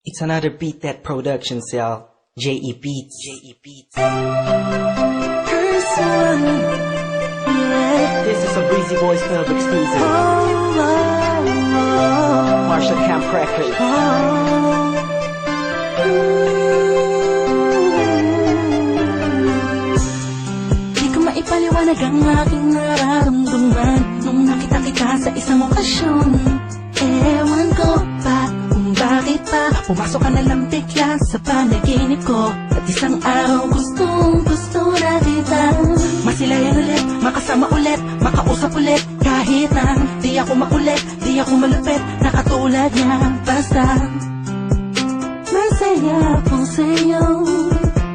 It's another Beat That Production cell, J.E. Beats. This is a Breezy Boys Club exclusive. Marshall Camp Records. Di ko maipaliwanag ang aking nararamdaman nung nakita kita sa isang okasyon. Ewan ko pa kung bakit pa pumasok ka na lang bigla sa panaginip ko. At isang araw gusto na kita masilayan ulit, makasama ulit, makausap ulit. Kahit na di ako makulit, di ako malupit na katulad niya. Basta masaya po sa'yo,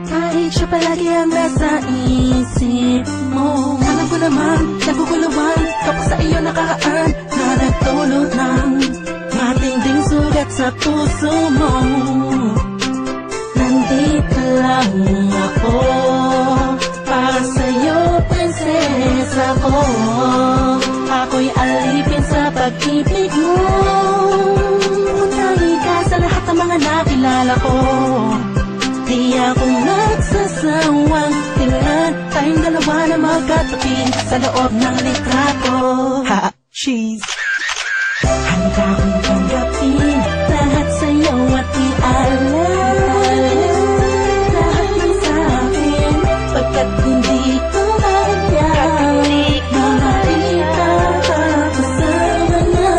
kahit siya palagi ang nasa isip mo. Alam ko naman, naguguluhan kapag sa iyo nakaraan na nagdulot ng matinding sugat sa puso mo. Nandito lang ako para sa'yo, prinsesa ko. Ako'y alipin sa pag-ibig mo. Tangi ka sa lahat ng mga nakilala ko. Di ako nagsasawang tingnan tayong dalawa na magkatabi sa loob ng litrato. Ha, she's Handa kong tanggapin lahat sa'yo at ialam lahat ng sa'kin, pagkat hindi ko kaya makita ka kasama na.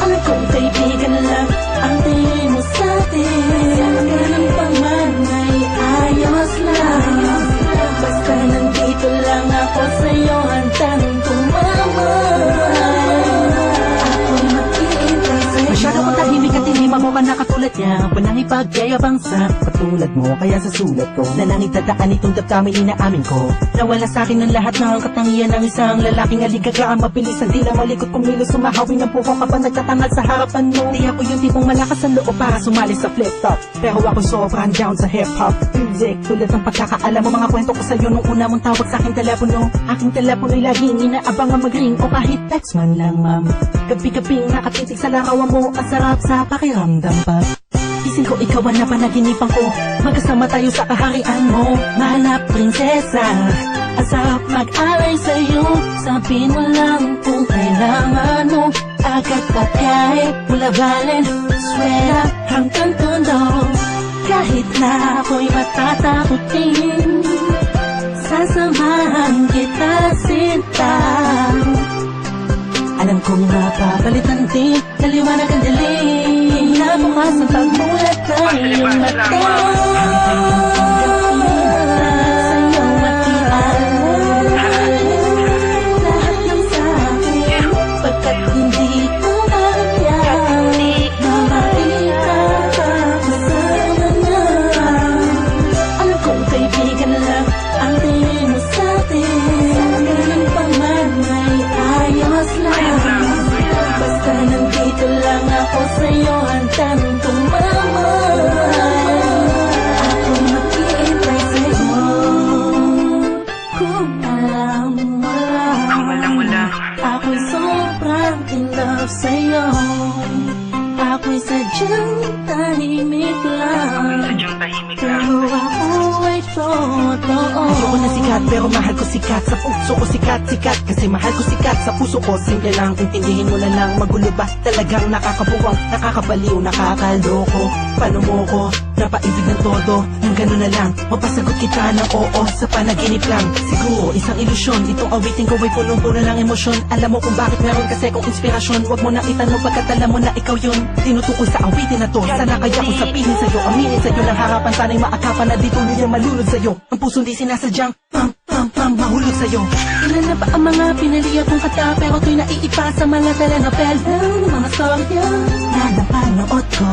Alam kong kaibigan lang ang tingin mo sa'tin, ganun pa man ay ayos lang. Basta nandito lang ako sa'yo, handang tumamay. Masyado ko tahimik at hindi mamuka na katulad niya. Walang ipagyayabang sa katulad mo, kaya sa sulat ko na lang itadaan itong damdamin inaamin ko. Nawala sa akin ng lahat ng katangian ng isang lalaking aligagaan, mabilis ang dila, malikot kumilos, sumahawin ang puko kapag nagtatangal sa harapan mo. Di ako yung tipong malakas ang loob para sumali sa flip-top, pero ako sobrang down sa hip-hop music. Tulad ng pagkakaalam mo, mga kwento ko sa'yo nung una mong tawag sa aking telepono. Aking telepono'y laging inaabangan mag-ring o kahit text man lang, ma'am. Gabi-gabing nakatitig sa larawan mo, ang sarap sa pakiramdam pa. Isip ko ikaw ang napanaginipan ko, magkasama tayo sa kaharian mo. Mahal na prinsesa, ang sarap mag-alay sa'yo. Sabihin mo lang kung kailangan mo, agad pa kahit mula Valen, Swera hanggang Tondo. Kahit na ako'y matatakutin, sasamahan kita sinta. Alam kong mapapalitan din, naliwanag ang dilim, nabukas ang pagmulat ng iyong mata. Sa'yo makialam lahat ng sa'kin, pagkat hindi ko kaya makita ka kasama na. Alam kong kaibigan lang ang tingin mo sa'tin, ganun pa man ay ayos lang. Basta nandito lang ako sa'yo, handang tumamay. Ako'y maghihintay sa'yo. Kung alam mo lang, ako'y sobrang in love sa'yo. Ako'y sadyang tahimik lang, pero ako ay totoo. Ayoko na sikat pero mahal ko sikat. Sa puso ko sikat kasi mahal ko sikat. Sa puso ko simple lang, intindihin mo na lang. Magulo ba? Talagang nakakabuwang, nakakabaliw, nakakaloko. Paano mo ko napaibig ng todo? Nang gano'n na lang, mapasagot kita ng oo sa panaginip lang. Siguro isang ilusyon, itong awitin ko ay punong-puno ng emosyon. Alam mo kung bakit meron kasi kong inspirasyon. Huwag mo na itanong pagkat alam mo na ikaw yun. Tinutukoy sa awitin na to, sana kaya kong sabihin sa'yo, aminin sa'yo ng harapan. Sana'y maakapan na dito niya malulod sa'yo. Ang puso di sinasadyang mahulog sa'yo. Ilan na ba ang mga pinaliya kong kata, pero to'y naiipa sa mga telenovela ng mga storya na napanood ko.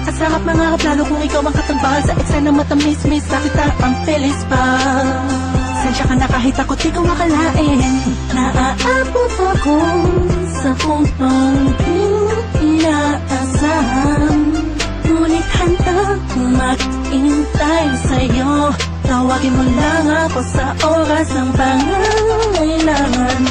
Ang sarap mga kaplano kung ikaw ang katambal sa eksena matamis-mis, nakita ang felis pa. Sensya ka na kahit ako't di ko makalain, naaabot ako sa puntong di inaasahan. Ngunit handa mag-intay sa'yo, tawagin mo lang ako sa oras ng pangangailangan.